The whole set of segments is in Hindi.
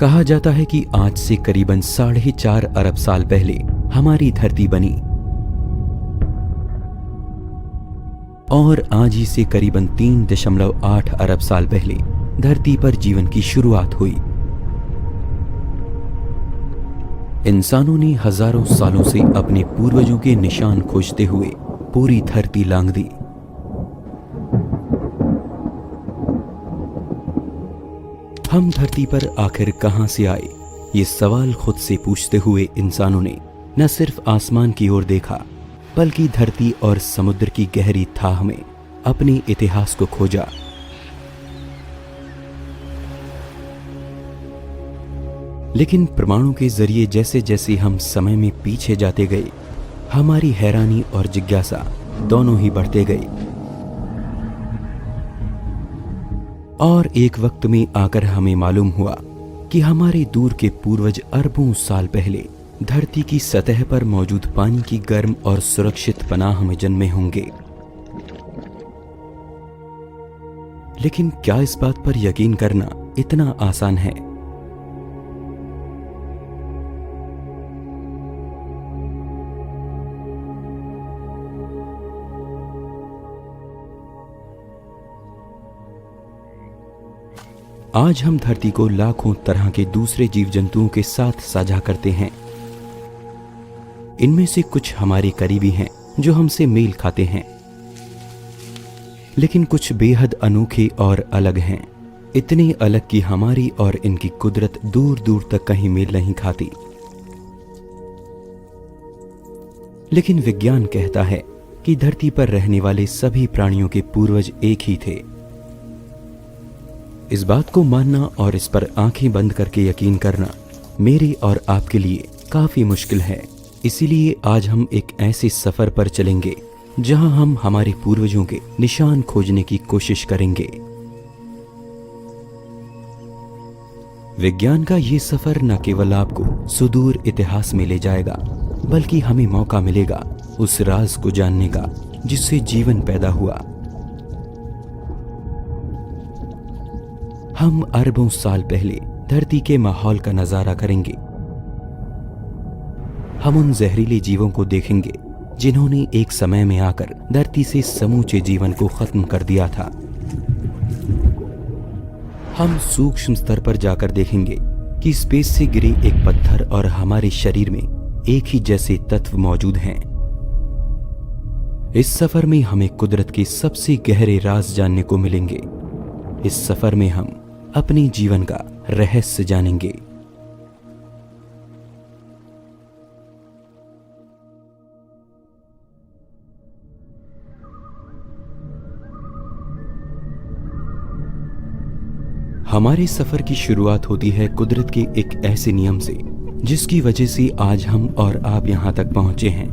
कहा जाता है कि आज से करीबन 4.5 अरब साल पहले हमारी धरती बनी और आज ही से करीबन 3.8 अरब साल पहले धरती पर जीवन की शुरुआत हुई। इंसानों ने हजारों सालों से अपने पूर्वजों के निशान खोजते हुए पूरी धरती लांघ दी। हम धरती पर आखिर कहां से आए, ये सवाल खुद से पूछते हुए इंसानों ने न सिर्फ आसमान की ओर देखा बल्कि धरती और समुद्र की गहरी थाह में अपने इतिहास को खोजा। लेकिन प्रमाणों के जरिए जैसे जैसे हम समय में पीछे जाते गए, हमारी हैरानी और जिज्ञासा दोनों ही बढ़ते गए और एक वक्त में आकर हमें मालूम हुआ कि हमारे दूर के पूर्वज अरबों साल पहले धरती की सतह पर मौजूद पानी की गर्म और सुरक्षित पनाह में जन्मे होंगे। लेकिन क्या इस बात पर यकीन करना इतना आसान है? आज हम धरती को लाखों तरह के दूसरे जीव जंतुओं के साथ साझा करते हैं। इनमें से कुछ हमारे करीबी हैं जो हमसे मेल खाते हैं, लेकिन कुछ बेहद अनोखे और अलग हैं, इतने अलग कि हमारी और इनकी कुदरत दूर दूर तक कहीं मेल नहीं खाती। लेकिन विज्ञान कहता है कि धरती पर रहने वाले सभी प्राणियों के पूर्वज एक ही थे। इस बात को मानना और इस पर आंखें बंद करके यकीन करना मेरे और आपके लिए काफी मुश्किल है। इसीलिए आज हम एक ऐसे सफर पर चलेंगे जहां हम हमारे पूर्वजों के निशान खोजने की कोशिश करेंगे। विज्ञान का ये सफर न केवल आपको सुदूर इतिहास में ले जाएगा, बल्कि हमें मौका मिलेगा उस राज को जानने का जिससे जीवन पैदा हुआ। हम अरबों साल पहले धरती के माहौल का नजारा करेंगे। हम उन जहरीले जीवों को देखेंगे जिन्होंने एक समय में आकर धरती से समूचे जीवन को खत्म कर दिया था। हम सूक्ष्म स्तर पर जाकर देखेंगे कि स्पेस से गिरे एक पत्थर और हमारे शरीर में एक ही जैसे तत्व मौजूद हैं। इस सफर में हमें कुदरत के सबसे गहरे राज जानने को मिलेंगे। इस सफर में हम अपने जीवन का रहस्य जानेंगे। हमारे सफर की शुरुआत होती है कुदरत के एक ऐसे नियम से जिसकी वजह से आज हम और आप यहां तक पहुंचे हैं।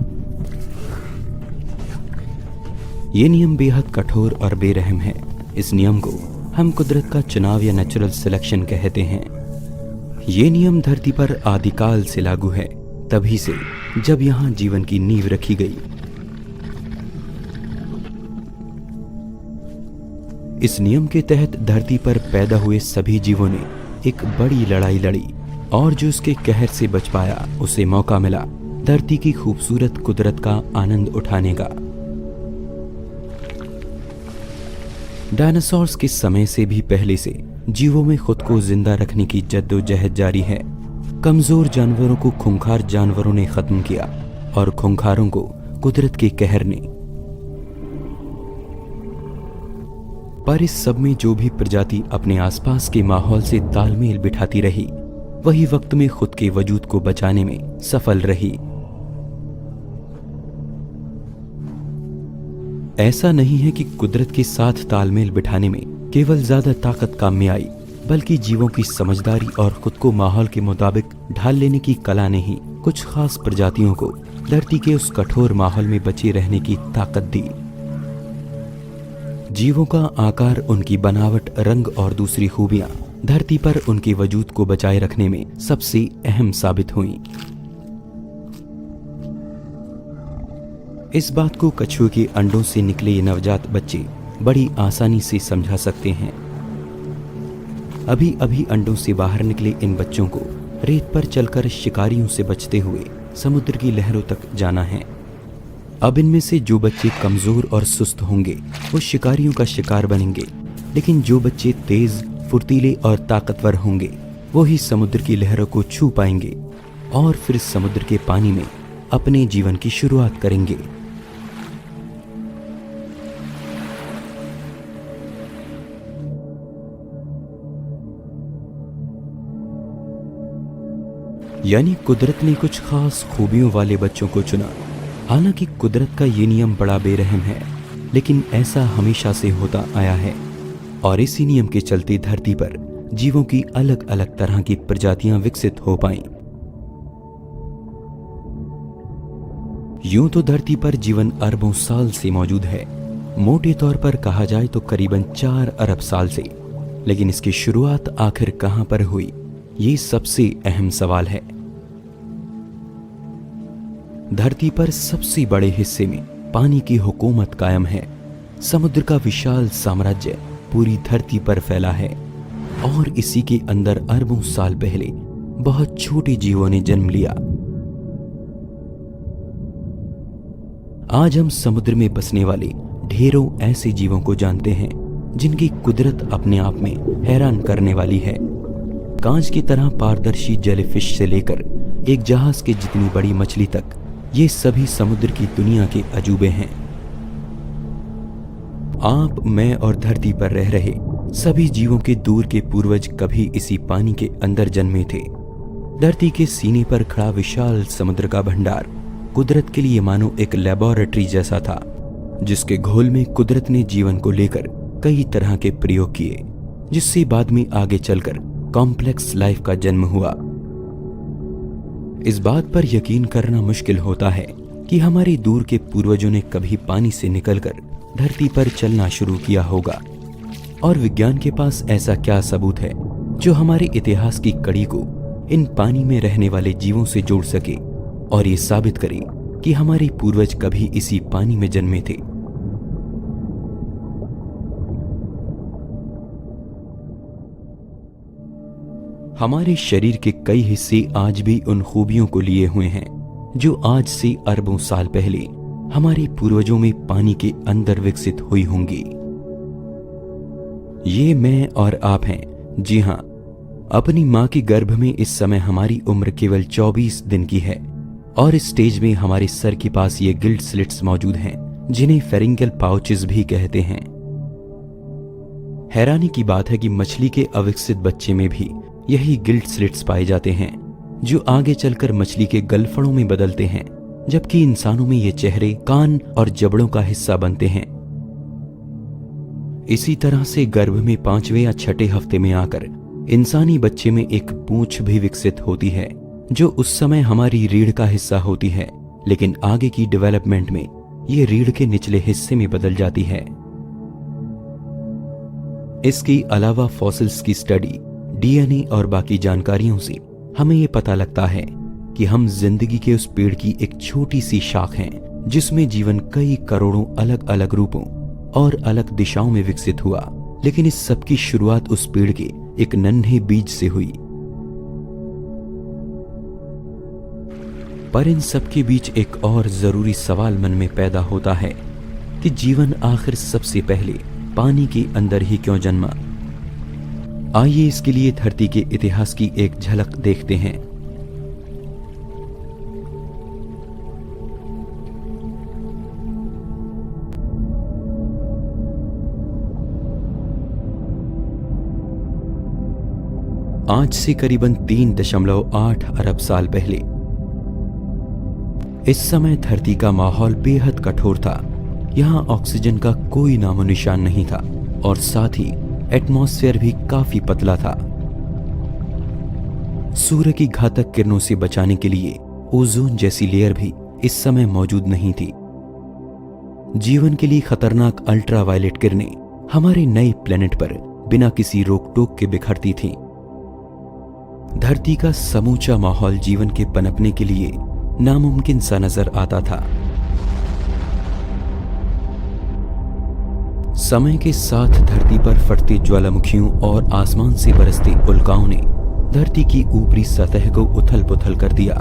ये नियम बेहद कठोर और बेरहम है। इस नियम को हम कुदरत का चुनाव या नेचुरल सिलेक्शन कहते हैं। ये नियम धरती पर आदिकाल से लागू है, तभी से जब यहां जीवन की नींव रखी गई। इस नियम के तहत धरती पर पैदा हुए सभी जीवों ने एक बड़ी लड़ाई लड़ी और जो उसके कहर से बच पाया उसे मौका मिला धरती की खूबसूरत कुदरत का आनंद उठाने का। डायनासोर्स के समय से भी पहले से जीवों में खुद को जिंदा रखने की जद्दोजहद जारी है। कमजोर जानवरों को खूंखार जानवरों ने खत्म किया और खूंखारों को कुदरत के कहर ने। पर इस सब में जो भी प्रजाति अपने आसपास के माहौल से तालमेल बिठाती रही, वही वक्त में खुद के वजूद को बचाने में सफल रही। ऐसा नहीं है कि कुदरत के साथ तालमेल बिठाने में केवल ज्यादा ताकत काम में आई, बल्कि जीवों की समझदारी और खुद को माहौल के मुताबिक ढाल लेने की कला ने ही कुछ खास प्रजातियों को धरती के उस कठोर माहौल में बचे रहने की ताकत दी। जीवों का आकार, उनकी बनावट, रंग और दूसरी खूबियां धरती पर उनके वजूद को बचाए रखने में सबसे अहम साबित हुईं। इस बात को कछुए के अंडों से निकले ये नवजात बच्चे बड़ी आसानी से समझा सकते हैं। अभी अभी अंडों से बाहर निकले इन बच्चों को रेत पर चलकर शिकारियों से बचते हुए समुद्र की लहरों तक जाना है। अब इनमें से जो बच्चे कमजोर और सुस्त होंगे वो शिकारियों का शिकार बनेंगे, लेकिन जो बच्चे तेज, फुर्तीले और ताकतवर होंगे वो ही समुद्र की लहरों को छू पाएंगे और फिर समुद्र के पानी में अपने जीवन की शुरुआत करेंगे। यानी कुदरत ने कुछ खास खूबियों वाले बच्चों को चुना। हालांकि कुदरत का ये नियम बड़ा बेरहम है, लेकिन ऐसा हमेशा से होता आया है और इसी नियम के चलते धरती पर जीवों की अलग अलग तरह की प्रजातियां विकसित हो पाईं। यूं तो धरती पर जीवन अरबों साल से मौजूद है, मोटे तौर पर कहा जाए तो करीबन 4 अरब साल से। लेकिन इसकी शुरुआत आखिर कहां पर हुई, ये सबसे अहम सवाल है। धरती पर सबसे बड़े हिस्से में पानी की हुकूमत कायम है। समुद्र का विशाल साम्राज्य पूरी धरती पर फैला है और इसी के अंदर अरबों साल पहले बहुत छोटे जीवों ने जन्म लिया। आज हम समुद्र में बसने वाले ढेरों ऐसे जीवों को जानते हैं जिनकी कुदरत अपने आप में हैरान करने वाली है। कांच की तरह पारदर्शी जेलीफिश से लेकर एक जहाज के जितनी बड़ी मछली तक, ये सभी समुद्र की दुनिया के अजूबे हैं। आप, मैं और धरती पर रह रहे सभी जीवों के दूर के पूर्वज कभी इसी पानी के अंदर जन्मे थे। धरती के सीने पर खड़ा विशाल समुद्र का भंडार कुदरत के लिए मानो एक लेबोरेटरी जैसा था, जिसके घोल में कुदरत ने जीवन को लेकर कई तरह के प्रयोग किए, जिससे बाद में आगे चलकर कॉम्प्लेक्स लाइफ का जन्म हुआ। इस बात पर यकीन करना मुश्किल होता है कि हमारे दूर के पूर्वजों ने कभी पानी से निकलकर धरती पर चलना शुरू किया होगा, और विज्ञान के पास ऐसा क्या सबूत है जो हमारे इतिहास की कड़ी को इन पानी में रहने वाले जीवों से जोड़ सके और ये साबित करे कि हमारे पूर्वज कभी इसी पानी में जन्मे थे। हमारे शरीर के कई हिस्से आज भी उन खूबियों को लिए हुए हैं जो आज से अरबों साल पहले हमारे पूर्वजों में पानी के अंदर विकसित हुई होंगी। ये मैं और आप हैं। जी हां, अपनी मां के गर्भ में इस समय हमारी उम्र केवल 24 दिन की है और इस स्टेज में हमारे सर के पास ये गिल्ड स्लिट्स मौजूद हैं, जिन्हें फेरिंगल पाउचेस भी कहते हैं। हैरानी की बात है कि मछली के अविकसित बच्चे में भी यही गिल्ड स्लिट्स पाए जाते हैं, जो आगे चलकर मछली के गलफड़ों में बदलते हैं, जबकि इंसानों में ये चेहरे, कान और जबड़ों का हिस्सा बनते हैं। इसी तरह से गर्भ में 5वें या 6ठे हफ्ते में आकर इंसानी बच्चे में एक पूंछ भी विकसित होती है, जो उस समय हमारी रीढ़ का हिस्सा होती है, लेकिन आगे की डेवलपमेंट में ये रीढ़ के निचले हिस्से में बदल जाती है। इसके अलावा फॉसिल्स की स्टडी, डीएनए और बाकी जानकारियों से हमें ये पता लगता है कि हम जिंदगी के उस पेड़ की एक छोटी सी शाख हैं, जिसमें जीवन कई करोड़ों अलग अलग रूपों और अलग दिशाओं में विकसित हुआ। लेकिन इस सब की शुरुआत उस पेड़ के एक नन्हे बीज से हुई। पर इन सब के बीच एक और जरूरी सवाल मन में पैदा होता है कि जीवन आखिर सबसे पहले पानी के अंदर ही क्यों जन्मा। आइए इसके लिए धरती के इतिहास की एक झलक देखते हैं। आज से करीबन 3.8 अरब साल पहले इस समय धरती का माहौल बेहद कठोर था। यहां ऑक्सीजन का कोई नामो निशान नहीं था और साथ ही एटमॉस्फेयर भी काफी पतला था। सूर्य की घातक किरणों से बचाने के लिए ओजोन जैसी लेयर भी इस समय मौजूद नहीं थी। जीवन के लिए खतरनाक अल्ट्रावायलेट किरणें हमारे नए प्लेनेट पर बिना किसी रोक टोक के बिखरती थीं। धरती का समूचा माहौल जीवन के पनपने के लिए नामुमकिन सा नजर आता था। समय के साथ धरती पर फटते ज्वालामुखियों और आसमान से बरसते उल्काओं ने धरती की ऊपरी सतह को उथल पुथल कर दिया।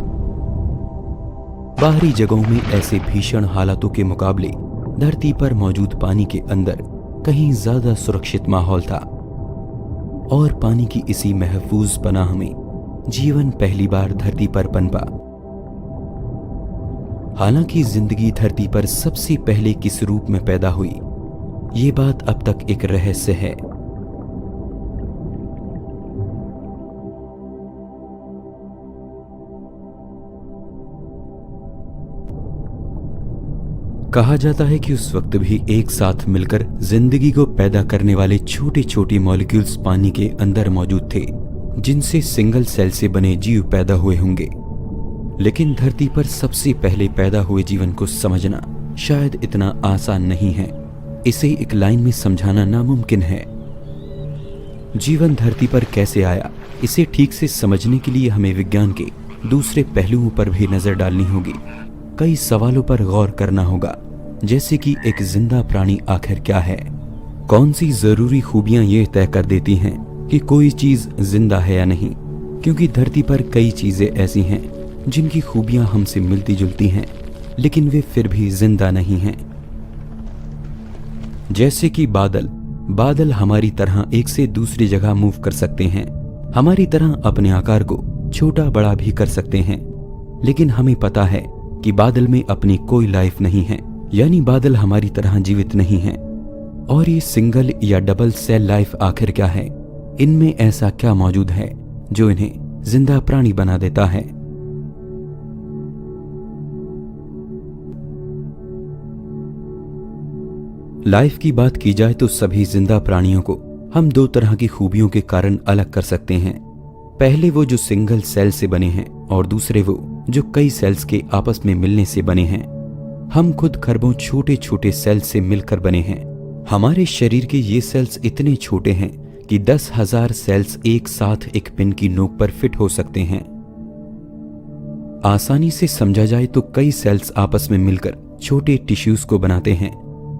बाहरी जगहों में ऐसे भीषण हालातों के मुकाबले धरती पर मौजूद पानी के अंदर कहीं ज्यादा सुरक्षित माहौल था और पानी की इसी महफूज पनाह में जीवन पहली बार धरती पर पनपा। हालांकि जिंदगी धरती पर सबसे पहले किस रूप में पैदा हुई, ये बात अब तक एक रहस्य है। कहा जाता है कि उस वक्त भी एक साथ मिलकर जिंदगी को पैदा करने वाले छोटे छोटे मॉलिक्यूल्स पानी के अंदर मौजूद थे, जिनसे सिंगल सेल से बने जीव पैदा हुए होंगे। लेकिन धरती पर सबसे पहले पैदा हुए जीवन को समझना शायद इतना आसान नहीं है। इसे एक लाइन में समझाना नामुमकिन है। जीवन धरती पर कैसे आया, इसे ठीक से समझने के लिए हमें विज्ञान के दूसरे पहलुओं पर भी नजर डालनी होगी। कई सवालों पर गौर करना होगा, जैसे कि एक जिंदा प्राणी आखिर क्या है, कौन सी जरूरी खूबियां ये तय कर देती हैं कि कोई चीज जिंदा है या नहीं। क्योंकि धरती पर कई चीजें ऐसी हैं जिनकी खूबियां हमसे मिलती जुलती हैं, लेकिन वे फिर भी जिंदा नहीं हैं। जैसे कि बादल हमारी तरह एक से दूसरी जगह मूव कर सकते हैं, हमारी तरह अपने आकार को छोटा बड़ा भी कर सकते हैं, लेकिन हमें पता है कि बादल में अपनी कोई लाइफ नहीं है, यानी बादल हमारी तरह जीवित नहीं है। और ये सिंगल या डबल सेल लाइफ आखिर क्या है, इनमें ऐसा क्या मौजूद है जो इन्हें जिंदा प्राणी बना देता है। लाइफ की बात की जाए तो सभी जिंदा प्राणियों को हम दो तरह की खूबियों के कारण अलग कर सकते हैं। पहले वो जो सिंगल सेल से बने हैं और दूसरे वो जो कई सेल्स के आपस में मिलने से बने हैं। हम खुद खरबों छोटे छोटे सेल से मिलकर बने हैं। हमारे शरीर के ये सेल्स इतने छोटे हैं कि 10,000 सेल्स एक साथ एक पिन की नोक पर फिट हो सकते हैं। आसानी से समझा जाए तो कई सेल्स आपस में मिलकर छोटे टिश्यूज को बनाते हैं।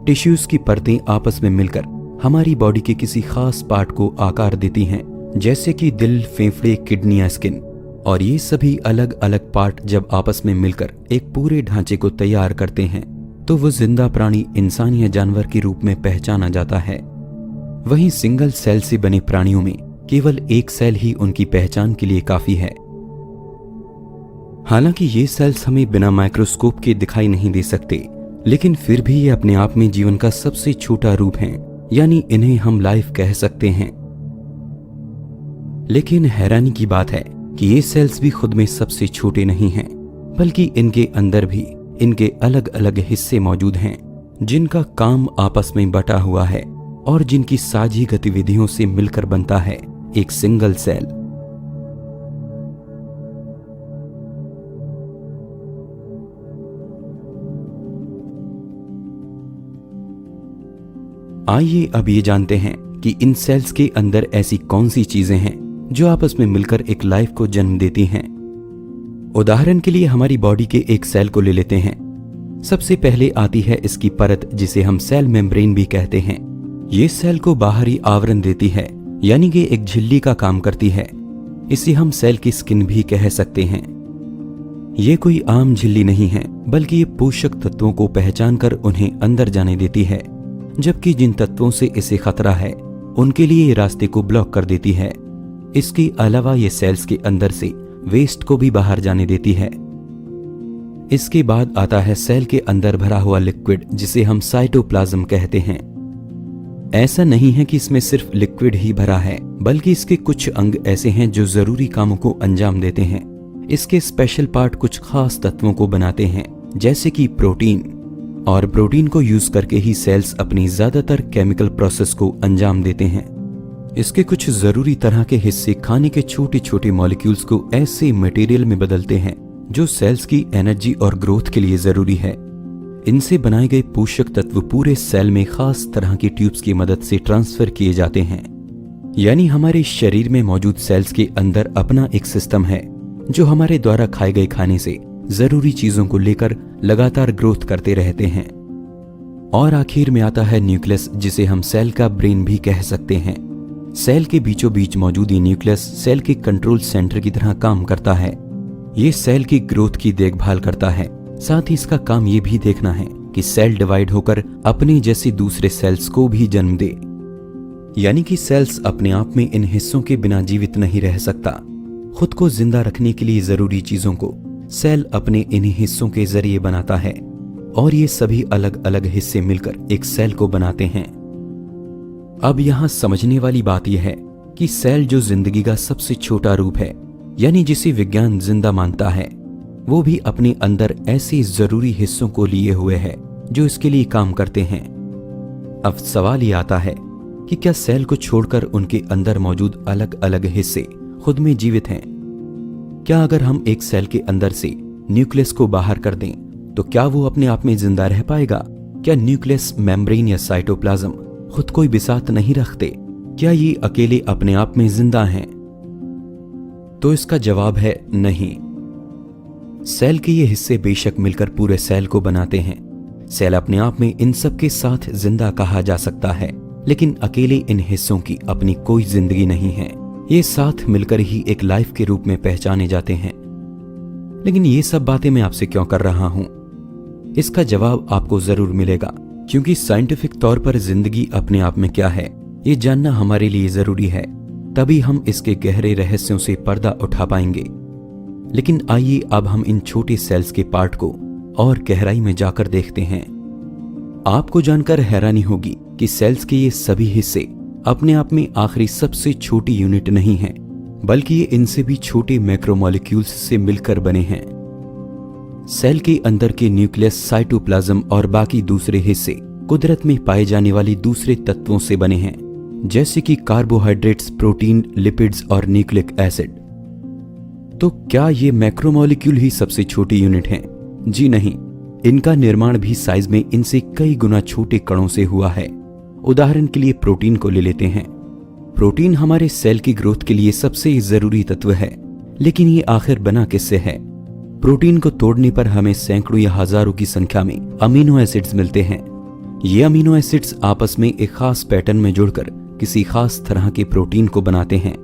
टिश्यूज की परतें आपस में मिलकर हमारी बॉडी के किसी खास पार्ट को आकार देती हैं, जैसे कि दिल, फेफड़े, किडनी या स्किन। और ये सभी अलग अलग पार्ट जब आपस में मिलकर एक पूरे ढांचे को तैयार करते हैं तो वो जिंदा प्राणी इंसान या जानवर के रूप में पहचाना जाता है। वहीं सिंगल सेल से बने प्राणियों में केवल एक सेल ही उनकी पहचान के लिए काफी है। हालांकि ये सेल्स हमें बिना माइक्रोस्कोप के दिखाई नहीं दे सकते, लेकिन फिर भी ये अपने आप में जीवन का सबसे छोटा रूप है, यानी इन्हें हम लाइफ कह सकते हैं। लेकिन हैरानी की बात है कि ये सेल्स भी खुद में सबसे छोटे नहीं हैं, बल्कि इनके अंदर भी इनके अलग अलग हिस्से मौजूद हैं, जिनका काम आपस में बटा हुआ है और जिनकी साझी गतिविधियों से मिलकर बनता है एक सिंगल सेल। आइए अब ये जानते हैं कि इन सेल्स के अंदर ऐसी कौन सी चीजें हैं जो आपस में मिलकर एक लाइफ को जन्म देती हैं। उदाहरण के लिए हमारी बॉडी के एक सेल को ले लेते हैं। सबसे पहले आती है इसकी परत, जिसे हम सेल मेम्ब्रेन भी कहते हैं। ये सेल को बाहरी आवरण देती है, यानी कि एक झिल्ली का काम करती है। इसे हम सेल की स्किन भी कह सकते हैं। ये कोई आम झिल्ली नहीं है, बल्कि ये पोषक तत्वों को पहचान कर उन्हें अंदर जाने देती है, जबकि जिन तत्वों से इसे खतरा है उनके लिए ये रास्ते को ब्लॉक कर देती है। इसके अलावा ये सेल्स के अंदर से वेस्ट को भी बाहर जाने देती है। इसके बाद आता है सेल के अंदर भरा हुआ लिक्विड, जिसे हम साइटोप्लाज्म कहते हैं। ऐसा नहीं है कि इसमें सिर्फ लिक्विड ही भरा है, बल्कि इसके कुछ अंग ऐसे हैं जो जरूरी कामों को अंजाम देते हैं। इसके स्पेशल पार्ट कुछ खास तत्वों को बनाते हैं, जैसे कि प्रोटीन, और प्रोटीन को यूज करके ही सेल्स अपनी ज्यादातर केमिकल प्रोसेस को अंजाम देते हैं। इसके कुछ जरूरी तरह के हिस्से खाने के छोटे छोटे मॉलिक्यूल्स को ऐसे मटेरियल में बदलते हैं जो सेल्स की एनर्जी और ग्रोथ के लिए जरूरी है। इनसे बनाए गए पोषक तत्व पूरे सेल में खास तरह की ट्यूब्स की मदद से ट्रांसफर किए जाते हैं। यानी हमारे शरीर में मौजूद सेल्स के अंदर अपना एक सिस्टम है जो हमारे द्वारा खाए गए खाने से जरूरी चीजों को लेकर लगातार ग्रोथ करते रहते हैं। और आखिर में आता है न्यूक्लियस, जिसे हम सेल का ब्रेन भी कह सकते हैं। सेल के बीचों बीच मौजूद ये न्यूक्लियस सेल के कंट्रोल सेंटर की तरह काम करता है। ये सेल की ग्रोथ की देखभाल करता है। साथ ही इसका काम ये भी देखना है कि सेल डिवाइड होकर अपने जैसे दूसरे सेल्स को भी जन्म दे। यानी कि सेल्स अपने आप में इन हिस्सों के बिना जीवित नहीं रह सकता। खुद को जिंदा रखने के लिए जरूरी चीजों को सेल अपने इन्हीं हिस्सों के जरिए बनाता है और ये सभी अलग अलग हिस्से मिलकर एक सेल को बनाते हैं। अब यहां समझने वाली बात यह है कि सेल जो जिंदगी का सबसे छोटा रूप है, यानी जिसे विज्ञान जिंदा मानता है, वो भी अपने अंदर ऐसे जरूरी हिस्सों को लिए हुए है जो इसके लिए काम करते हैं। अब सवाल ये आता है कि क्या सेल को छोड़कर उनके अंदर मौजूद अलग अलग हिस्से खुद में जीवित हैं? क्या अगर हम एक सेल के अंदर से न्यूक्लियस को बाहर कर दें तो क्या वो अपने आप में जिंदा रह पाएगा? क्या न्यूक्लियस, मेम्ब्रेन या साइटोप्लाज्म खुद कोई बिसात नहीं रखते? क्या ये अकेले अपने आप में जिंदा हैं? तो इसका जवाब है नहीं। सेल के ये हिस्से बेशक मिलकर पूरे सेल को बनाते हैं। सेल अपने आप में इन सब के साथ जिंदा कहा जा सकता है, लेकिन अकेले इन हिस्सों की अपनी कोई जिंदगी नहीं है। ये साथ मिलकर ही एक लाइफ के रूप में पहचाने जाते हैं। लेकिन ये सब बातें मैं आपसे क्यों कर रहा हूं? इसका जवाब आपको जरूर मिलेगा, क्योंकि साइंटिफिक तौर पर जिंदगी अपने आप में क्या है ये जानना हमारे लिए जरूरी है। तभी हम इसके गहरे रहस्यों से पर्दा उठा पाएंगे। लेकिन आइए अब हम इन छोटे सेल्स के पार्ट को और गहराई में जाकर देखते हैं। आपको जानकर हैरानी होगी कि सेल्स के ये सभी हिस्से अपने आप में आखिरी सबसे छोटी यूनिट नहीं हैं, बल्कि ये इनसे भी छोटे मैक्रोमोलिक्यूल्स से मिलकर बने हैं। सेल के अंदर के न्यूक्लियस, साइटोप्लाज्म और बाकी दूसरे हिस्से कुदरत में पाए जाने वाले दूसरे तत्वों से बने हैं, जैसे कि कार्बोहाइड्रेट्स, प्रोटीन, लिपिड्स और न्यूक्लिक एसिड। तो क्या ये मैक्रोमोलिक्यूल ही सबसे छोटी यूनिट हैं? जी नहीं, इनका निर्माण भी साइज में इनसे कई गुना छोटे कणों से हुआ है। उदाहरण के लिए प्रोटीन को ले लेते हैं। प्रोटीन हमारे सेल की ग्रोथ के लिए सबसे जरूरी तत्व है, लेकिन ये आखिर बना किससे है? प्रोटीन को तोड़ने पर हमें सैकड़ों या हजारों की संख्या में अमीनो एसिड्स मिलते हैं। ये अमीनो एसिड्स आपस में एक खास पैटर्न में जुड़कर किसी खास तरह के प्रोटीन को बनाते हैं।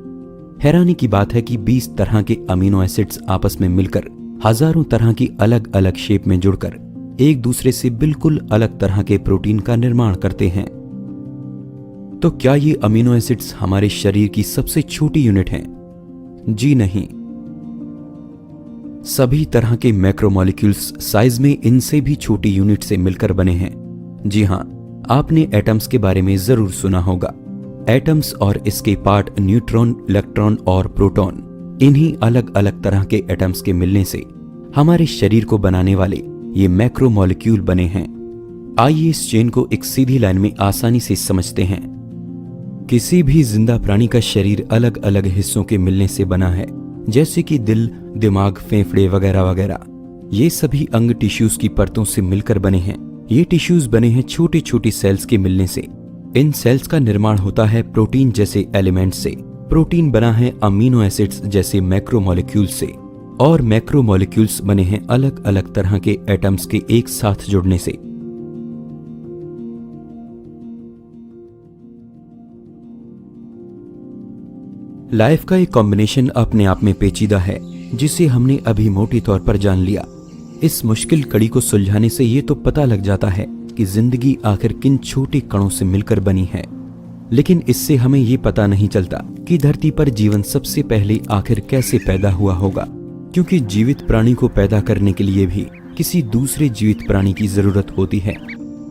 हैरानी की बात है कि 20 तरह के अमीनो एसिड्स आपस में मिलकर हजारों तरह की अलग अलग शेप में जुड़कर एक दूसरे से बिल्कुल अलग तरह के प्रोटीन का निर्माण करते हैं। तो क्या ये अमीनो एसिड्स हमारे शरीर की सबसे छोटी यूनिट हैं? जी नहीं। सभी तरह के मैक्रोमोलिक्यूल्स साइज में इनसे भी छोटी यूनिट से मिलकर बने हैं। जी हां, आपने एटम्स के बारे में जरूर सुना होगा। एटम्स और इसके पार्ट न्यूट्रॉन, इलेक्ट्रॉन और प्रोटॉन, इन्हीं अलग अलग तरह के एटम्स के मिलने से हमारे शरीर को बनाने वाले ये मैक्रोमोलिक्यूल बने हैं। आइए इस चेन को एक सीधी लाइन में आसानी से समझते हैं। किसी भी जिंदा प्राणी का शरीर अलग अलग हिस्सों के मिलने से बना है, जैसे कि दिल, दिमाग, फेफड़े वगैरह वगैरह। ये सभी अंग टिश्यूज की परतों से मिलकर बने हैं। ये टिश्यूज बने हैं छोटे छोटे सेल्स के मिलने से। इन सेल्स का निर्माण होता है प्रोटीन जैसे एलिमेंट से। प्रोटीन बना है अमीनो एसिड्स जैसे मैक्रोमोलिक्यूल से, और मैक्रोमोलिक्यूल्स बने हैं अलग अलग तरह के एटम्स के एक साथ जुड़ने से। लाइफ का एक कॉम्बिनेशन अपने आप में पेचीदा है, जिसे हमने अभी मोटे तौर पर जान लिया। इस मुश्किल कड़ी को सुलझाने से ये तो पता लग जाता है कि जिंदगी आखिर किन छोटे कणों से मिलकर बनी है। लेकिन इससे हमें ये पता नहीं चलता कि धरती पर जीवन सबसे पहले आखिर कैसे पैदा हुआ होगा, क्योंकि जीवित प्राणी को पैदा करने के लिए भी किसी दूसरे जीवित प्राणी की जरूरत होती है।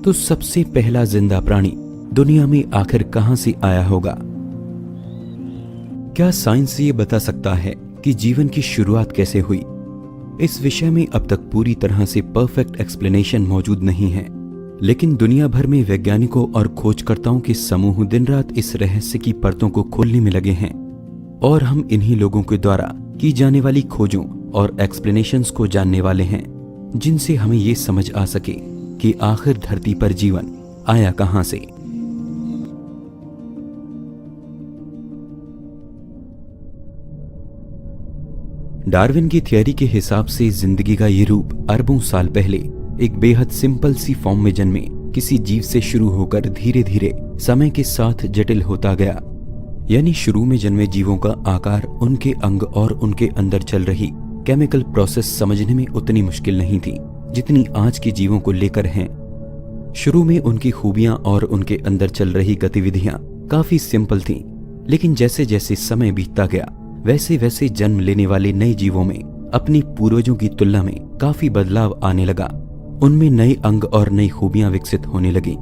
तो सबसे पहला जिंदा प्राणी दुनिया में आखिर कहां से आया होगा? क्या साइंस ये बता सकता है कि जीवन की शुरुआत कैसे हुई? इस विषय में अब तक पूरी तरह से परफेक्ट एक्सप्लेनेशन मौजूद नहीं है, लेकिन दुनिया भर में वैज्ञानिकों और खोजकर्ताओं के समूह दिन रात इस रहस्य की परतों को खोलने में लगे हैं, और हम इन्हीं लोगों के द्वारा की जाने वाली खोजों और एक्सप्लेनेशंस को जानने वाले हैं, जिनसे हमें ये समझ आ सके कि आखिर धरती पर जीवन आया कहां से। डार्विन की थियरी के हिसाब से जिंदगी का ये रूप अरबों साल पहले एक बेहद सिंपल सी फॉर्म में जन्मे किसी जीव से शुरू होकर धीरे धीरे समय के साथ जटिल होता गया। यानी शुरू में जन्मे जीवों का आकार, उनके अंग और उनके अंदर चल रही केमिकल प्रोसेस समझने में उतनी मुश्किल नहीं थी जितनी आज के जीवों को लेकर हैं। शुरू में उनकी खूबियां और उनके अंदर चल रही गतिविधियां काफी सिंपल थीं, लेकिन जैसे जैसे समय बीतता गया वैसे वैसे जन्म लेने वाले नए जीवों में अपनी पूर्वजों की तुलना में काफी बदलाव आने लगा। उनमें नए अंग और नई खूबियां विकसित होने लगी।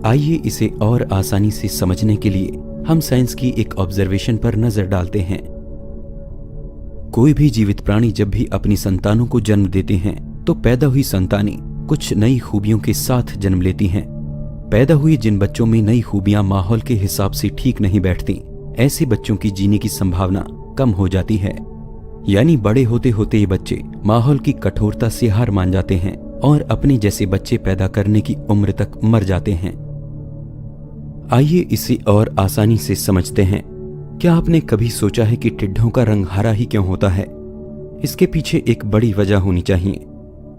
आइए इसे और आसानी से समझने के लिए हम साइंस की एक ऑब्जर्वेशन पर नजर डालते हैं। कोई भी जीवित प्राणी जब भी अपनी संतानों को जन्म देते हैं तो पैदा हुई संतानें कुछ नई खूबियों के साथ जन्म लेती हैं। पैदा हुए जिन बच्चों में नई खूबियां माहौल के हिसाब से ठीक नहीं बैठती, ऐसे बच्चों की जीने की संभावना कम हो जाती है। यानी बड़े होते होते ये बच्चे माहौल की कठोरता से हार मान जाते हैं और अपने जैसे बच्चे पैदा करने की उम्र तक मर जाते हैं। आइए इसे और आसानी से समझते हैं। क्या आपने कभी सोचा है कि टिड्ढों का रंग हरा ही क्यों होता है? इसके पीछे एक बड़ी वजह होनी चाहिए।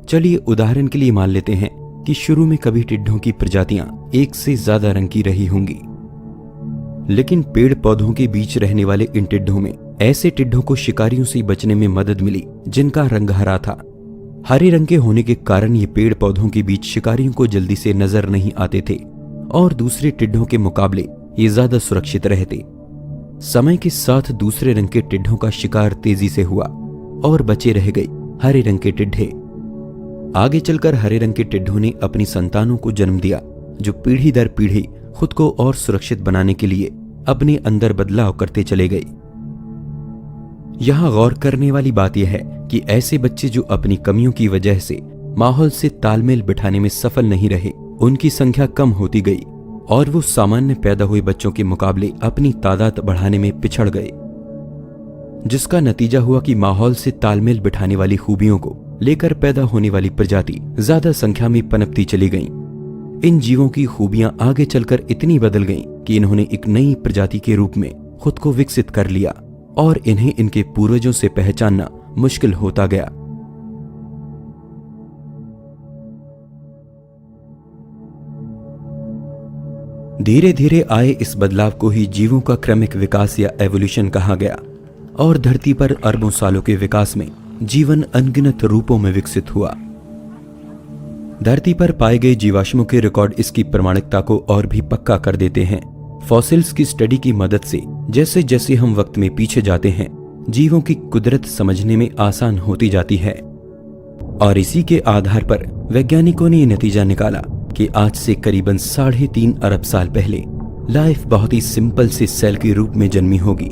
चलिए उदाहरण के लिए मान लेते हैं कि शुरू में कभी टिड्ढों की प्रजातियां एक से ज्यादा रंग की रही होंगी, लेकिन पेड़ पौधों के बीच रहने वाले इन टिड्ढों में ऐसे टिड्ढों को शिकारियों से बचने में मदद मिली जिनका रंग हरा था। हरे रंग के होने के कारण ये पेड़ पौधों के बीच शिकारियों को जल्दी से नजर नहीं आते थे और दूसरे टिड्ढों के मुकाबले ये ज्यादा सुरक्षित रहते। समय के साथ दूसरे रंग के टिड्ढों का शिकार तेजी से हुआ और बचे रह गए हरे रंग के टिड्ढे। आगे चलकर हरे रंग के टिड्ढों ने अपनी संतानों को जन्म दिया, जो पीढ़ी दर पीढ़ी खुद को और सुरक्षित बनाने के लिए अपने अंदर बदलाव करते चले गए। यहां गौर करने वाली बात यह है कि ऐसे बच्चे जो अपनी कमियों की वजह से माहौल से तालमेल बिठाने में सफल नहीं रहे, उनकी संख्या कम होती गई और वो सामान्य पैदा हुए बच्चों के मुकाबले अपनी तादाद बढ़ाने में पिछड़ गए, जिसका नतीजा हुआ कि माहौल से तालमेल बिठाने वाली खूबियों को लेकर पैदा होने वाली प्रजाति ज्यादा संख्या में पनपती चली गईं। इन जीवों की खूबियां आगे चलकर इतनी बदल गईं कि इन्होंने एक नई प्रजाति के रूप में खुद को विकसित कर लिया और इन्हें इनके पूर्वजों से पहचानना मुश्किल होता गया। धीरे धीरे आए इस बदलाव को ही जीवों का क्रमिक विकास या एवोल्यूशन कहा गया और धरती पर अरबों सालों के विकास में जीवन अनगिनत रूपों में विकसित हुआ। धरती पर पाए गए जीवाश्मों के रिकॉर्ड इसकी प्रामाणिकता को और भी पक्का कर देते हैं। फॉसिल्स की स्टडी की मदद से जैसे जैसे हम वक्त में पीछे जाते हैं, जीवों की कुदरत समझने में आसान होती जाती है और इसी के आधार पर वैज्ञानिकों ने यह नतीजा निकाला कि आज से करीबन 3.5 अरब साल पहले लाइफ बहुत ही सिंपल से सेल के रूप में जन्मी होगी।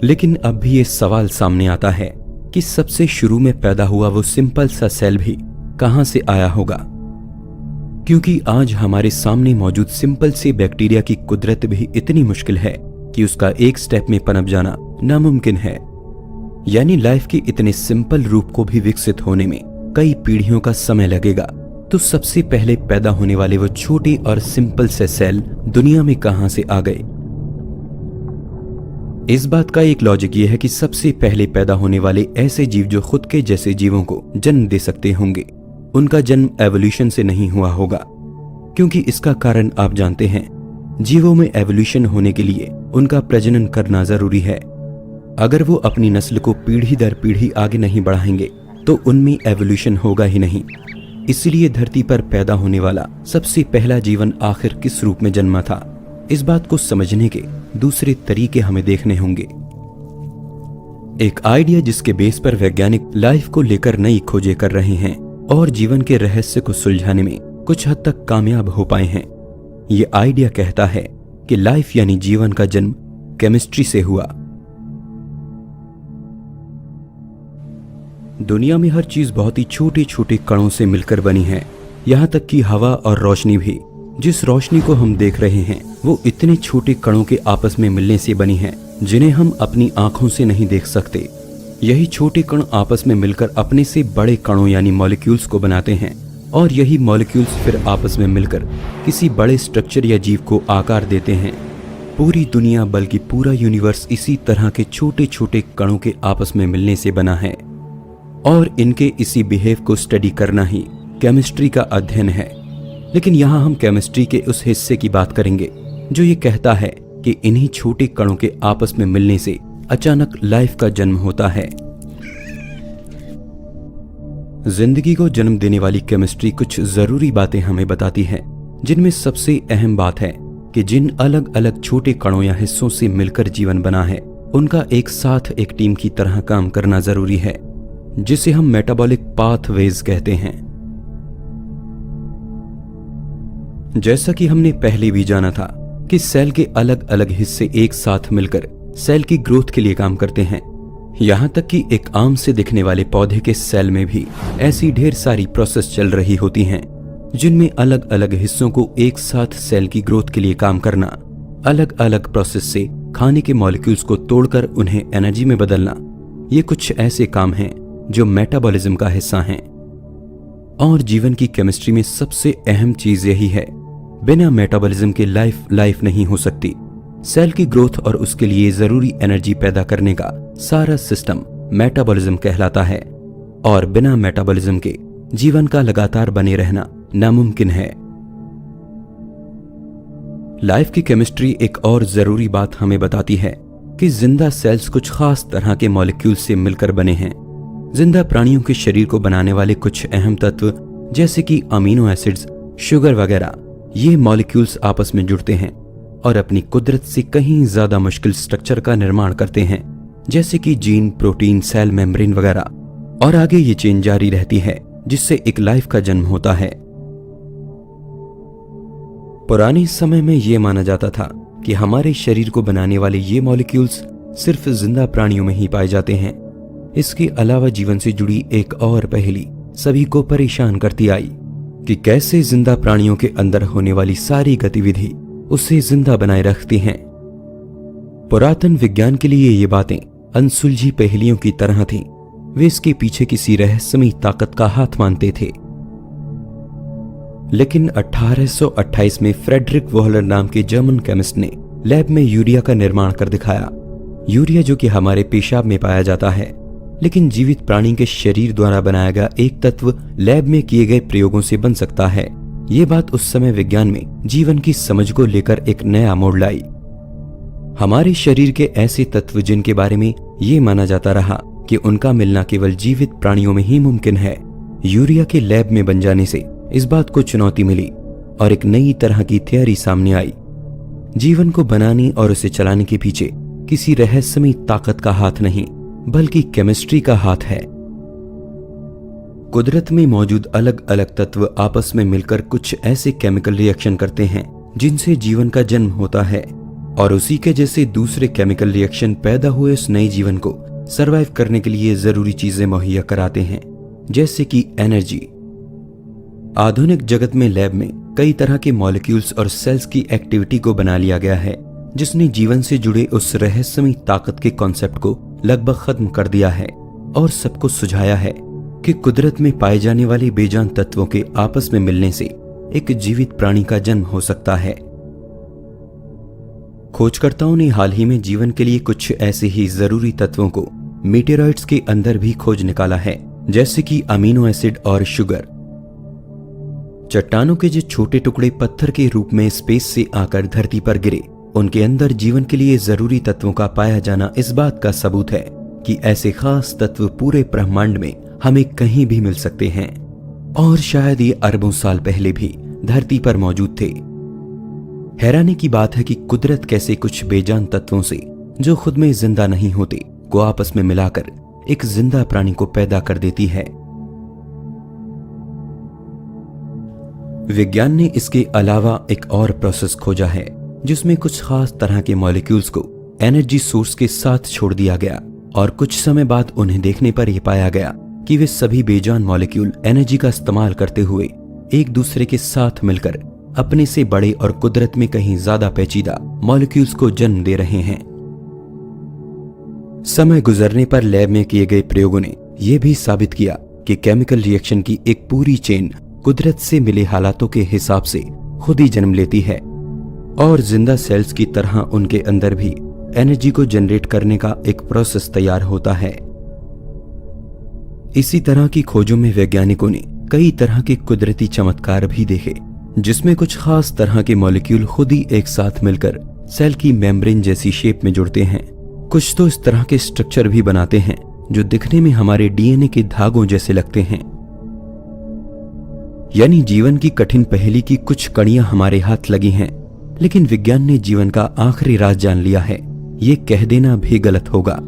लेकिन अब भी ये सवाल सामने आता है कि सबसे शुरू में पैदा हुआ वो सिंपल सा सेल भी कहां से आया होगा, क्योंकि आज हमारे सामने मौजूद सिंपल से बैक्टीरिया की कुदरत भी इतनी मुश्किल है कि उसका एक स्टेप में पनप जाना नामुमकिन है। यानी लाइफ के इतने सिंपल रूप को भी विकसित होने में कई पीढ़ियों का समय लगेगा। तो सबसे पहले पैदा होने वाले वो छोटे और सिंपल से सेल दुनिया में कहां से आ गए? इस बात का एक लॉजिक ये है कि सबसे पहले पैदा होने वाले ऐसे जीव जो खुद के जैसे जीवों को जन्म दे सकते होंगे, उनका जन्म एवोल्यूशन से नहीं हुआ होगा, क्योंकि इसका कारण आप जानते हैं, जीवों में एवोल्यूशन होने के लिए उनका प्रजनन करना जरूरी है। अगर वो अपनी नस्ल को पीढ़ी दर पीढ़ी आगे नहीं बढ़ाएंगे तो उनमें एवोल्यूशन होगा ही नहीं। इसलिए धरती पर पैदा होने वाला सबसे पहला जीवन आखिर किस रूप में जन्मा था, इस बात को समझने के दूसरे तरीके हमें देखने होंगे। एक आइडिया जिसके बेस पर वैज्ञानिक लाइफ को लेकर नई खोजें कर रहे हैं और जीवन के रहस्य को सुलझाने में कुछ हद तक कामयाब हो पाए हैं। ये आइडिया कहता है कि लाइफ यानी जीवन का जन्म केमिस्ट्री से हुआ। दुनिया में हर चीज बहुत ही छोटे छोटे कणों से मिलकर बनी है, यहाँ तक कि हवा और रोशनी भी। जिस रोशनी को हम देख रहे हैं वो इतने छोटे कणों के आपस में मिलने से बनी है जिन्हें हम अपनी आंखों से नहीं देख सकते। यही छोटे कण आपस में मिलकर अपने से बड़े कणों यानी मॉलिक्यूल्स को बनाते हैं और यही मॉलिक्यूल्स फिर आपस में मिलकर किसी बड़े स्ट्रक्चर या जीव को आकार देते हैं। पूरी दुनिया बल्कि पूरा यूनिवर्स इसी तरह के छोटे छोटे कणों के आपस में मिलने से बना है। और इनके इसी बिहेव को स्टडी करना ही केमिस्ट्री का अध्ययन है। लेकिन यहाँ हम केमिस्ट्री के उस हिस्से की बात करेंगे जो ये कहता है कि इन्हीं छोटे कणों के आपस में मिलने से अचानक लाइफ का जन्म होता है। जिंदगी को जन्म देने वाली केमिस्ट्री कुछ जरूरी बातें हमें बताती है, जिनमें सबसे अहम बात है कि जिन अलग अलग छोटे कणों या हिस्सों से मिलकर जीवन बना है, उनका एक साथ एक टीम की तरह काम करना जरूरी है, जिसे हम मेटाबॉलिक पाथवेज कहते हैं। जैसा कि हमने पहले भी जाना था कि सेल के अलग अलग हिस्से एक साथ मिलकर सेल की ग्रोथ के लिए काम करते हैं। यहां तक कि एक आम से दिखने वाले पौधे के सेल में भी ऐसी ढेर सारी प्रोसेस चल रही होती हैं, जिनमें अलग अलग हिस्सों को एक साथ सेल की ग्रोथ के लिए काम करना, अलग अलग प्रोसेस से खाने के मॉलिक्यूल्स को तोड़कर उन्हें एनर्जी में बदलना, ये कुछ ऐसे काम हैं जो मेटाबॉलिज्म का हिस्सा हैं। और जीवन की केमिस्ट्री में सबसे अहम चीज यही है, बिना मेटाबॉलिज्म के लाइफ नहीं हो सकती। सेल की ग्रोथ और उसके लिए जरूरी एनर्जी पैदा करने का सारा सिस्टम मेटाबॉलिज्म कहलाता है, और बिना मेटाबॉलिज्म के जीवन का लगातार बने रहना नामुमकिन है। लाइफ की केमिस्ट्री एक और जरूरी बात हमें बताती है कि जिंदा सेल्स कुछ खास तरह के मॉलिक्यूल से मिलकर बने हैं। जिंदा प्राणियों के शरीर को बनाने वाले कुछ अहम तत्व जैसे कि अमीनो एसिड्स, शुगर वगैरह, ये मॉलिक्यूल्स आपस में जुड़ते हैं और अपनी कुदरत से कहीं ज्यादा मुश्किल स्ट्रक्चर का निर्माण करते हैं, जैसे कि जीन, प्रोटीन, सेल मेम्ब्रेन वगैरह। और आगे ये चेन जारी रहती है, जिससे एक लाइफ का जन्म होता है। पुराने समय में यह माना जाता था कि हमारे शरीर को बनाने वाले ये मॉलिक्यूल्स सिर्फ जिंदा प्राणियों में ही पाए जाते हैं। इसके अलावा जीवन से जुड़ी एक और पहेली सभी को परेशान करती आई कि कैसे जिंदा प्राणियों के अंदर होने वाली सारी गतिविधि उसे जिंदा बनाए रखती हैं। पुरातन विज्ञान के लिए ये बातें अनसुलझी पहेलियों की तरह थीं। वे इसके पीछे किसी रहस्यमयी ताकत का हाथ मानते थे। लेकिन 1828 में फ्रेडरिक वोहलर नाम के जर्मन केमिस्ट ने लैब में यूरिया का निर्माण कर दिखाया। यूरिया जो कि हमारे पेशाब में पाया जाता है, लेकिन जीवित प्राणी के शरीर द्वारा बनाया गया एक तत्व लैब में किए गए प्रयोगों से बन सकता है। ये बात उस समय विज्ञान में जीवन की समझ को लेकर एक नया मोड़ लाई। हमारे शरीर के ऐसे तत्व जिनके बारे में ये माना जाता रहा कि उनका मिलना केवल जीवित प्राणियों में ही मुमकिन है, यूरिया के लैब में बन जाने से इस बात को चुनौती मिली और एक नई तरह की थ्योरी सामने आई। जीवन को बनाने और उसे चलाने के पीछे किसी रहस्यमयी ताकत का हाथ नहीं, बल्कि केमिस्ट्री का हाथ है। कुदरत में मौजूद अलग अलग तत्व आपस में मिलकर कुछ ऐसे केमिकल रिएक्शन करते हैं जिनसे जीवन का जन्म होता है, और उसी के जैसे दूसरे केमिकल रिएक्शन पैदा हुए उस नए जीवन को सरवाइव करने के लिए जरूरी चीजें मुहैया कराते हैं, जैसे कि एनर्जी। आधुनिक जगत में लैब में कई तरह के मॉलिक्यूल्स और सेल्स की एक्टिविटी को बना लिया गया है, जिसने जीवन से जुड़े उस रहस्यमयी ताकत के कॉन्सेप्ट को लगभग खत्म कर दिया है और सबको सुझाया है कि कुदरत में पाए जाने वाले बेजान तत्वों के आपस में मिलने से एक जीवित प्राणी का जन्म हो सकता है। खोजकर्ताओं ने हाल ही में जीवन के लिए कुछ ऐसे ही जरूरी तत्वों को मीटेरॉइड्स के अंदर भी खोज निकाला है, जैसे कि अमीनो एसिड और शुगर। चट्टानों के जो छोटे टुकड़े पत्थर के रूप में स्पेस से आकर धरती पर गिरे, उनके अंदर जीवन के लिए जरूरी तत्वों का पाया जाना इस बात का सबूत है कि ऐसे खास तत्व पूरे ब्रह्मांड में हमें कहीं भी मिल सकते हैं, और शायद ये अरबों साल पहले भी धरती पर मौजूद थे। हैरानी की बात है कि कुदरत कैसे कुछ बेजान तत्वों से जो खुद में जिंदा नहीं होते को आपस में मिलाकर एक जिंदा प्राणी को पैदा कर देती है। विज्ञान ने इसके अलावा एक और प्रोसेस खोजा है जिसमें कुछ खास तरह के मॉलिक्यूल्स को एनर्जी सोर्स के साथ छोड़ दिया गया, और कुछ समय बाद उन्हें देखने पर यह पाया गया कि वे सभी बेजान मॉलिक्यूल एनर्जी का इस्तेमाल करते हुए एक दूसरे के साथ मिलकर अपने से बड़े और कुदरत में कहीं ज्यादा पेचीदा मॉलिक्यूल्स को जन्म दे रहे हैं। समय गुजरने पर लैब में किए गए प्रयोगों ने यह भी साबित किया कि केमिकल रिएक्शन की एक पूरी चेन कुदरत से मिले हालातों के हिसाब से खुद ही जन्म लेती है, और जिंदा सेल्स की तरह उनके अंदर भी एनर्जी को जनरेट करने का एक प्रोसेस तैयार होता है। इसी तरह की खोजों में वैज्ञानिकों ने कई तरह के कुदरती चमत्कार भी देखे, जिसमें कुछ खास तरह के मॉलिक्यूल खुद ही एक साथ मिलकर सेल की मेम्ब्रेन जैसी शेप में जुड़ते हैं। कुछ तो इस तरह के स्ट्रक्चर भी बनाते हैं जो दिखने में हमारे डीएनए के धागों जैसे लगते हैं। यानी जीवन की कठिन पहेली की कुछ कड़ियां हमारे हाथ लगी हैं, लेकिन विज्ञान ने जीवन का आखिरी राज जान लिया है, ये कह देना भी गलत होगा।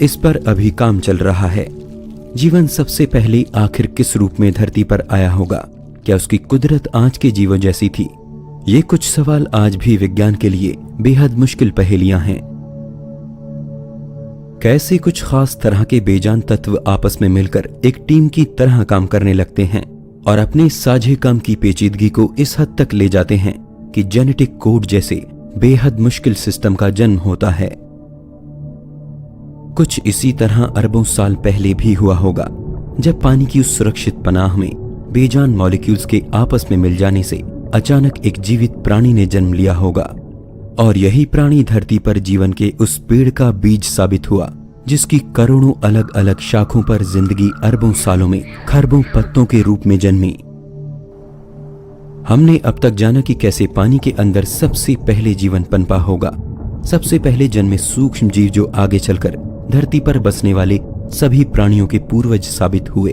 इस पर अभी काम चल रहा है। जीवन सबसे पहले आखिर किस रूप में धरती पर आया होगा? क्या उसकी कुदरत आज के जीवन जैसी थी? ये कुछ सवाल आज भी विज्ञान के लिए बेहद मुश्किल पहेलियां हैं। कैसे कुछ खास तरह के बेजान तत्व आपस में मिलकर एक टीम की तरह काम करने लगते हैं और अपने साझे काम की पेचीदगी को इस हद तक ले जाते हैं कि जेनेटिक कोड जैसे बेहद मुश्किल सिस्टम का जन्म होता है। कुछ इसी तरह अरबों साल पहले भी हुआ होगा, जब पानी की उस सुरक्षित पनाह में बेजान मॉलिक्यूल्स के आपस में मिल जाने से अचानक एक जीवित प्राणी ने जन्म लिया होगा। और यही प्राणी धरती पर जीवन के उस पेड़ का बीज साबित हुआ, जिसकी करोड़ों अलग अलग शाखों पर जिंदगी अरबों सालों में खरबों पत्तों के रूप में जन्मी। हमने अब तक जाना कि कैसे पानी के अंदर सबसे पहले जीवन पनपा होगा। सबसे पहले जन्मे सूक्ष्म जीव जो आगे चलकर धरती पर बसने वाले सभी प्राणियों के पूर्वज साबित हुए।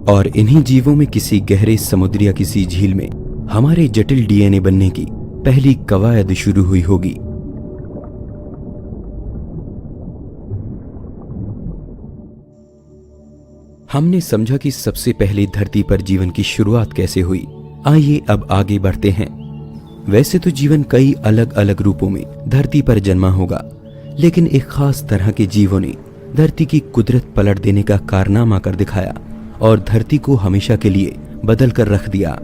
और इन्हीं जीवों में किसी गहरे समुद्र या किसी झील में हमारे जटिल डीएनए बनने की पहली कवायद शुरू हुई होगी। हमने समझा कि सबसे पहले धरती पर जीवन की शुरुआत कैसे हुई। आइए अब आगे बढ़ते हैं। वैसे तो जीवन कई अलग अलग रूपों में धरती पर जन्मा होगा, लेकिन एक खास तरह के जीवों ने धरती की कुदरत पलट देने का कारनामा कर दिखाया और धरती को हमेशा के लिए बदल कर रख दिया।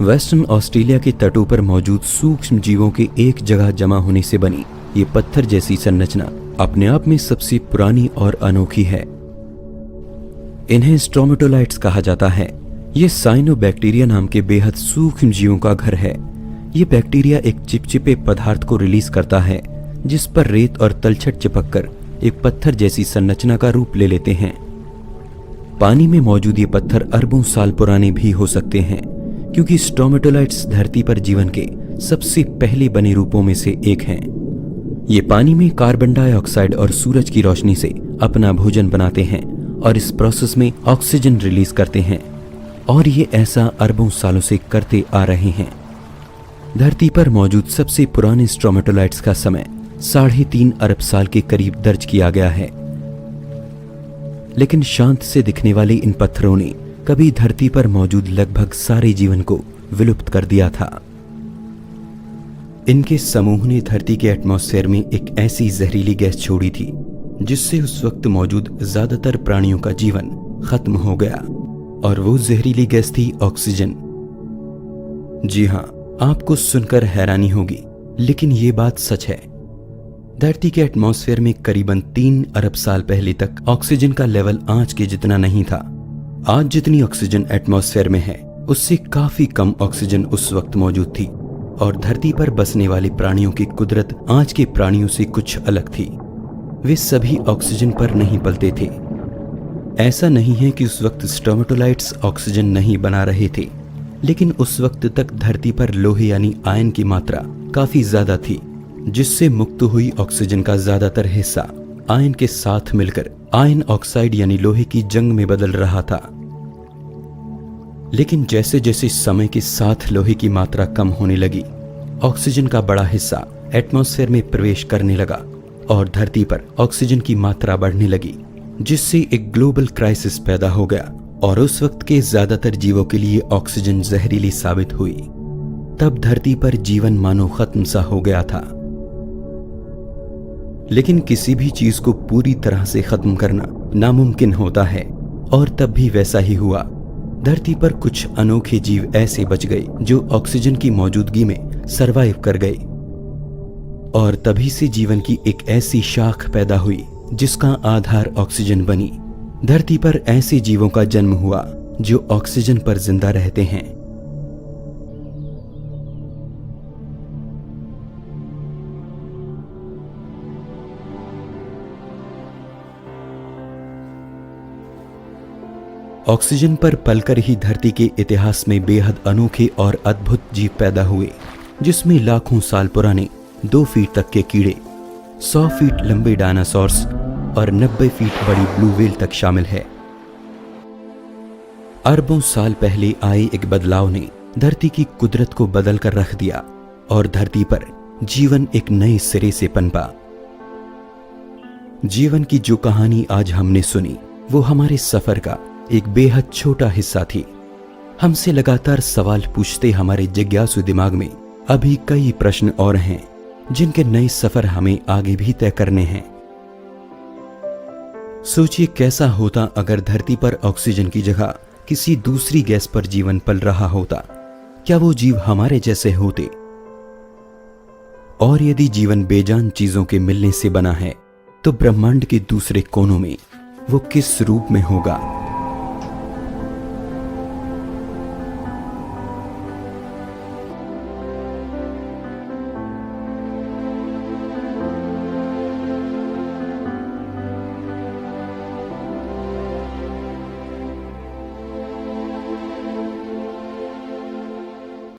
वेस्टर्न ऑस्ट्रेलिया के तटों पर मौजूद सूक्ष्म जीवों के एक जगह जमा होने से बनी ये पत्थर जैसी संरचना अपने आप में सबसे पुरानी और अनोखी है। इन्हें स्ट्रोमेटोलाइट्स कहा जाता है। ये साइनोबैक्टीरिया नाम के बेहद सूक्ष्म जीवों का घर है। ये बैक्टीरिया एक चिपचिपे पदार्थ को रिलीज करता है, जिस पर रेत और तलछट चिपककर एक पत्थर जैसी संरचना का रूप ले लेते हैं। पानी में मौजूद ये पत्थर अरबों साल पुराने भी हो सकते हैं, क्योंकि स्ट्रोमेटोलाइट्स धरती पर जीवन के सबसे पहले बने रूपों में से एक हैं। ये पानी में कार्बन डाइऑक्साइड और सूरज की रोशनी से अपना भोजन बनाते हैं और इस प्रोसेस में ऑक्सीजन रिलीज करते हैं, और ये ऐसा अरबों सालों से करते आ रहे हैं। धरती पर मौजूद सबसे पुराने स्ट्रोमेटोलाइट्स का समय 3.5 अरब साल के करीब दर्ज किया गया है। लेकिन शांत से दिखने वाले इन पत्थरों ने कभी धरती पर मौजूद लगभग सारे जीवन को विलुप्त कर दिया था। इनके समूह ने धरती के एटमॉस्फेयर में एक ऐसी जहरीली गैस छोड़ी थी, जिससे उस वक्त मौजूद ज्यादातर प्राणियों का जीवन खत्म हो गया, और वो जहरीली गैस थी ऑक्सीजन। जी हाँ, आपको सुनकर हैरानी होगी, लेकिन ये बात सच है। धरती के एटमॉस्फेयर में करीबन 3 अरब साल पहले तक ऑक्सीजन का लेवल आज के जितना नहीं था। आज जितनी ऑक्सीजन एटमॉस्फेयर में है, उससे काफी कम ऑक्सीजन उस वक्त मौजूद थी, और धरती पर बसने वाले प्राणियों की कुदरत आज के प्राणियों से कुछ अलग थी। वे सभी ऑक्सीजन पर नहीं पलते थे। ऐसा नहीं है कि उस वक्त स्ट्रोमेटोलाइट्स ऑक्सीजन नहीं बना रहे थे, लेकिन उस वक्त तक धरती पर लोहे यानी आयन की मात्रा काफी ज्यादा थी, जिससे मुक्त हुई ऑक्सीजन का ज्यादातर हिस्सा आयन के साथ मिलकर आयन ऑक्साइड यानी लोहे की जंग में बदल रहा था। लेकिन जैसे जैसे समय के साथ लोहे की मात्रा कम होने लगी, ऑक्सीजन का बड़ा हिस्सा एटमॉस्फेयर में प्रवेश करने लगा और धरती पर ऑक्सीजन की मात्रा बढ़ने लगी, जिससे एक ग्लोबल क्राइसिस पैदा हो गया और उस वक्त के ज्यादातर जीवों के लिए ऑक्सीजन जहरीली साबित हुई। तब धरती पर जीवन मानो खत्म सा हो गया था। लेकिन किसी भी चीज को पूरी तरह से खत्म करना नामुमकिन होता है, और तब भी वैसा ही हुआ। धरती पर कुछ अनोखे जीव ऐसे बच गए जो ऑक्सीजन की मौजूदगी में सरवाइव कर गए, और तभी से जीवन की एक ऐसी शाख पैदा हुई जिसका आधार ऑक्सीजन बनी। धरती पर ऐसे जीवों का जन्म हुआ जो ऑक्सीजन पर जिंदा रहते हैं। ऑक्सीजन पर पलकर ही धरती के इतिहास में बेहद अनोखे और अद्भुत जीव पैदा हुए, जिसमें लाखों साल पुराने 2 फीट तक के कीड़े, 100 फीट लंबे डायनासोर्स और 90 फीट बड़ी ब्लू व्हेल तक शामिल है। अरबों साल पहले आए एक बदलाव ने धरती की कुदरत को बदल कर रख दिया और धरती पर जीवन एक नए सिरे से पनपा। जीवन की जो कहानी आज हमने सुनी वो हमारे सफर का एक बेहद छोटा हिस्सा थी। हमसे लगातार सवाल पूछते हमारे जिज्ञासु दिमाग में अभी कई प्रश्न और हैं, जिनके नए सफर हमें आगे भी तय करने हैं। सोचिए कैसा होता अगर धरती पर ऑक्सीजन की जगह किसी दूसरी गैस पर जीवन पल रहा होता। क्या वो जीव हमारे जैसे होते? और यदि जीवन बेजान चीजों के मिलने से बना है, तो ब्रह्मांड के दूसरे कोनों में वो किस रूप में होगा?